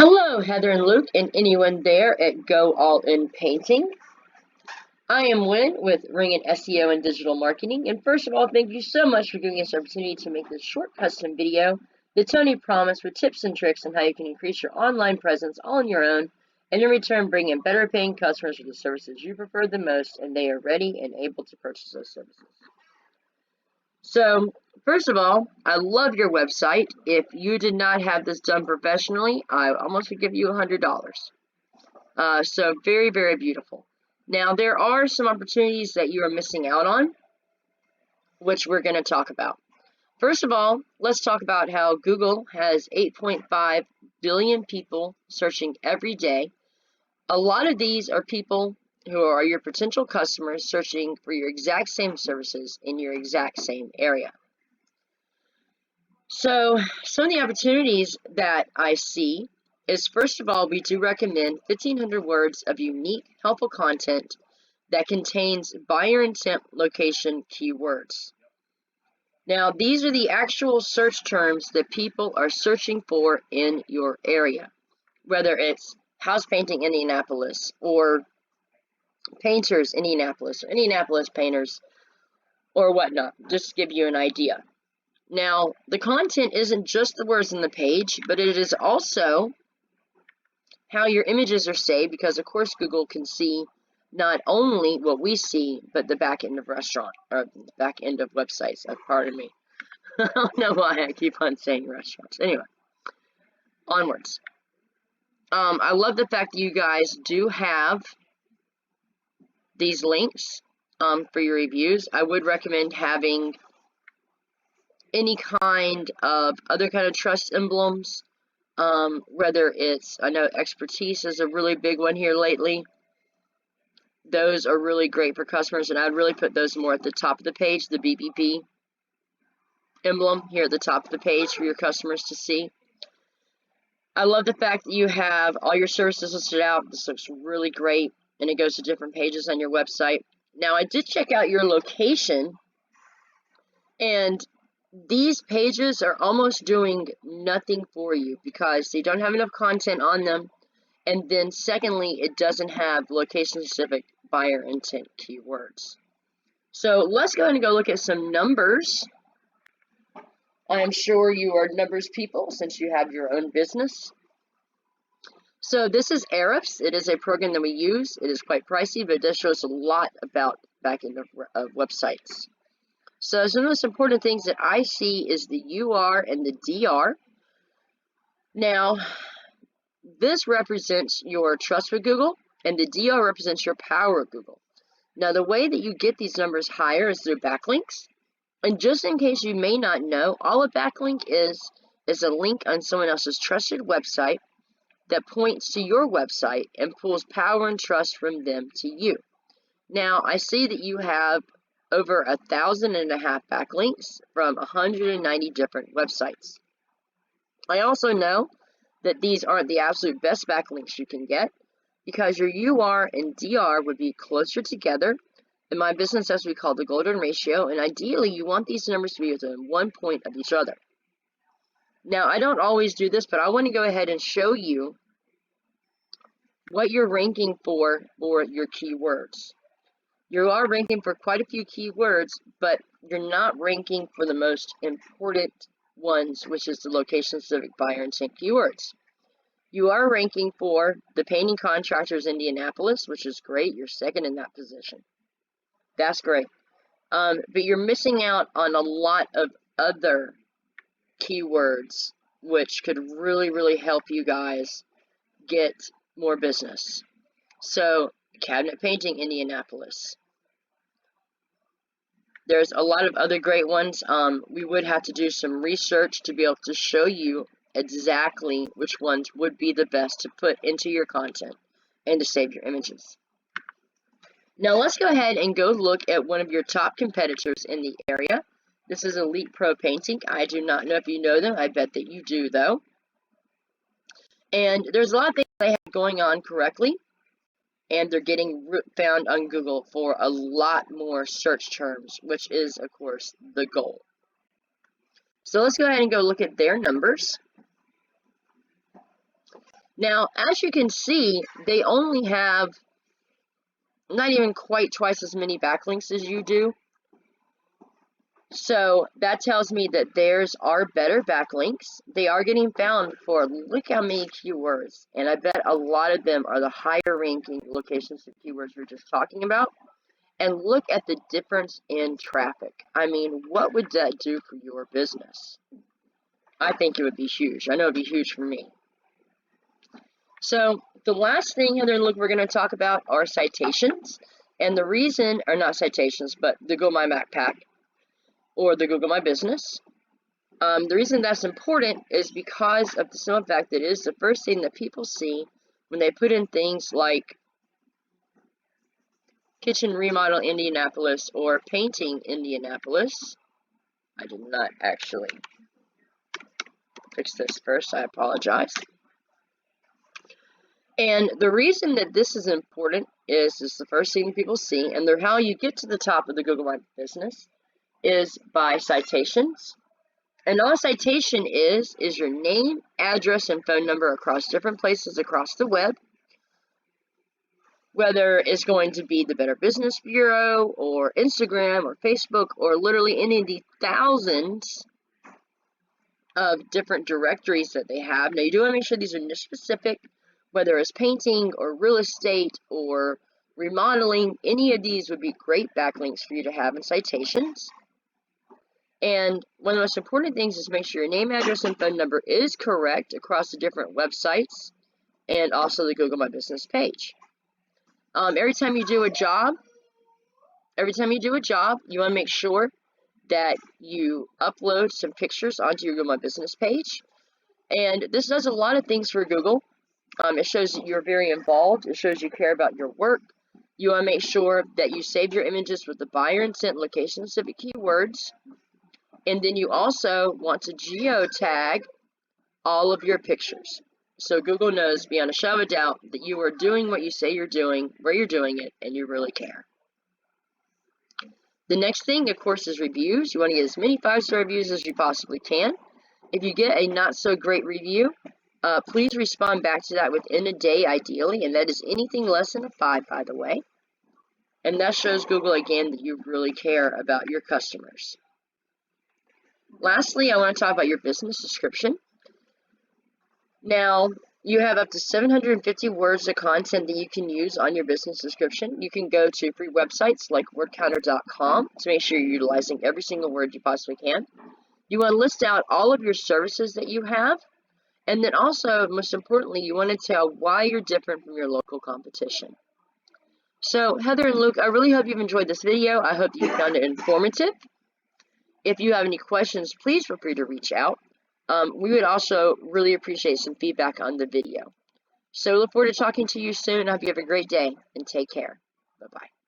Hello, Heather and Luke, and anyone there at Go All In Painting. I am Wynn with Ring and SEO and Digital Marketing. And first of all, thank you so much for giving us the opportunity to make this short custom video that Tony promised with tips and tricks on how you can increase your online presence all on your own, and in return bring in better paying customers for the services you prefer the most, and they are ready and able to purchase those services. So, first of all, I love your website. If you did not have this done professionally, I almost would give you $100. So very, very beautiful. Now, there are some opportunities that you are missing out on, which we're going to talk about. First of all, let's talk about how Google has 8.5 billion people searching every day. A lot of these are people who are your potential customers searching for your exact same services in your exact same area. So some of the opportunities that I see is, first of all, we do recommend 1,500 words of unique, helpful content that contains buyer intent location keywords. Now, these are the actual search terms that people are searching for in your area, whether it's house painting Indianapolis or painters Indianapolis or Indianapolis painters or whatnot, just to give you an idea. Now, the content isn't just the words on the page, but it is also how your images are saved, because of course Google can see not only what we see, but the back end of restaurant, or back end of websites. Pardon me. I don't know why I keep on saying restaurants. Anyway, onwards. I love the fact that you guys do have these links for your reviews. I would recommend having any kind of other kind of trust emblems. Whether it's, I know expertise is a really big one here lately. Those are really great for customers, and I'd really put those more at the top of the page, the BBP emblem here at the top of the page for your customers to see. I love the fact that you have all your services listed out. This looks really great, and it goes to different pages on your website. Now, I did check out your location, and these pages are almost doing nothing for you because they don't have enough content on them. And then secondly, it doesn't have location-specific buyer intent keywords. So let's go ahead and go look at some numbers. I'm sure you are numbers people since you have your own business. So this is Ahrefs. It is a program that we use. It is quite pricey, but it does show us a lot about back-end of websites. So some of the most important things that I see is the UR and the DR. Now, this represents your trust with Google, and the DR represents your power of Google. Now, the way that you get these numbers higher is through backlinks. And just in case you may not know, all a backlink is a link on someone else's trusted website that points to your website and pulls power and trust from them to you. Now, I see that you have over 1,500 backlinks from 190 different websites. I also know that these aren't the absolute best backlinks you can get, because your UR and DR would be closer together. In my business, that's what we call the golden ratio, and ideally you want these numbers to be within 1 point of each other. Now, I don't always do this, but I want to go ahead and show you what you're ranking for your keywords. You are ranking for quite a few keywords, but you're not ranking for the most important ones, which is the location-specific buyer intent keywords. You are ranking for the painting contractors Indianapolis, which is great. You're second in that position. That's great. But you're missing out on a lot of other keywords, which could really, really help you guys get more business. So, cabinet painting Indianapolis. There's a lot of other great ones. We would have to do some research to be able to show you exactly which ones would be the best to put into your content and to save your images. Now let's go ahead and go look at one of your top competitors in the area. This is Elite Pro Painting. I do not know if you know them. I bet that you do, though. And there's a lot of things they have going on correctly, and they're getting found on Google for a lot more search terms, which is, of course, the goal. So let's go ahead and go look at their numbers. Now, as you can see, they only have not even quite twice as many backlinks as you do. So that tells me that theirs are better backlinks. They are getting found for look how many keywords. And I bet a lot of them are the higher ranking locations of keywords we are just talking about. And look at the difference in traffic. I mean, what would that do for your business? I think it would be huge. I know it would be huge for me. So the last thing, Heather and Luke, we're going to talk about are citations. And the reason, or not citations, but the Google My Backpack or the Google My Business. The reason that's important is because of the simple fact that it is the first thing that people see when they put in things like kitchen remodel Indianapolis or painting Indianapolis. I did not actually fix this first, I apologize. And the reason that this is important is it's the first thing people see, and how you get to the top of the Google My Business is by citations. And all a citation is your name, address, and phone number across different places across the web. Whether it's going to be the Better Business Bureau or Instagram or Facebook or literally any of the thousands of different directories that they have. Now, you do want to make sure these are niche specific, whether it's painting or real estate or remodeling. Any of these would be great backlinks for you to have in citations. And one of the most important things is make sure your name, address, and phone number is correct across the different websites and also the Google My Business page. Every time you do a job, you want to make sure that you upload some pictures onto your Google My Business page. And this does a lot of things for Google. It shows that you're very involved. It shows you care about your work. You want to make sure that you save your images with the buyer intent location-specific keywords. And then you also want to geotag all of your pictures. So Google knows beyond a shadow of a doubt that you are doing what you say you're doing, where you're doing it, and you really care. The next thing, of course, is reviews. You want to get as many 5-star reviews as you possibly can. If you get a not so great review, please respond back to that within a day, ideally, and that is anything less than a 5, by the way. And that shows Google, again, that you really care about your customers. Lastly, I want to talk about your business description. Now, you have up to 750 words of content that you can use on your business description. You can go to free websites like wordcounter.com to make sure you're utilizing every single word you possibly can. You want to list out all of your services that you have. And then also, most importantly, you want to tell why you're different from your local competition. So, Heather and Luke, I really hope you've enjoyed this video. I hope you found it informative. If you have any questions, please feel free to reach out. We would also really appreciate some feedback on the video. So look forward to talking to you soon. I hope you have a great day and take care. Bye-bye.